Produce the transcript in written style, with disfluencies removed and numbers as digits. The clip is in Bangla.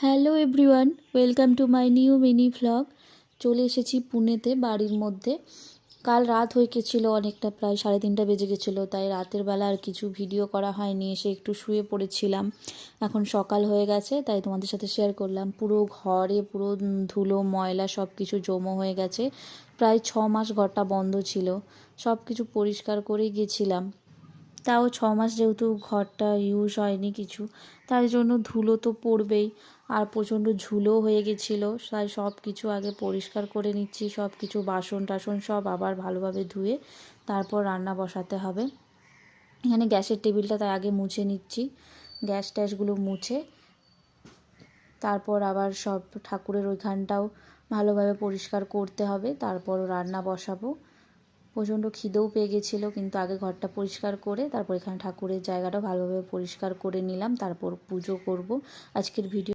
Hello everyone, welcome to my new mini vlog. চলে এসেছি পুনেতে বাড়ির মধ্যে। কাল রাত হয়ে গেছিলো অনেকটা, প্রায় 3:30 বেজে গেছিলো, তাই রাতের বেলা আর কিছু ভিডিও করা হয়নি। এসে একটু শুয়ে পড়েছিলাম। এখন সকাল হয়ে গেছে, তাই তোমাদের সাথে শেয়ার করলাম। পুরো ঘরে পুরো ধুলো ময়লা সব কিছু জমা হয়ে গেছে। প্রায় 6 মাস ঘরটা বন্ধ ছিল, সব কিছু পরিষ্কার করেই গেছিলাম। তাও 6 মাস যেহেতু ঘরটা ইউজ হয়নি কিছু, তার জন্য ধুলো তো পড়বেই। আর প্রচণ্ড ঝুলও হয়ে গেছিলো, তাই সব কিছু আগে পরিষ্কার করে নিচ্ছি। সব কিছু বাসন টাসন সব আবার ভালোভাবে ধুয়ে তারপর রান্না বসাতে হবে। এখানে গ্যাসের টেবিলটা তাই আগে মুছে নিচ্ছি, গ্যাস ট্যাসগুলো মুছে তারপর আবার সব ঠাকুরের ওইখানটাও ভালোভাবে পরিষ্কার করতে হবে, তারপর রান্না বসাবো। প্রচণ্ড খিদেও পেয়ে গেছিলো, কিন্তু আগে ঘরটা পরিষ্কার করে তারপর এখানে ঠাকুরের জায়গাটাও ভালোভাবে পরিষ্কার করে নিলাম, তারপর পুজো করব। আজকের ভিডিও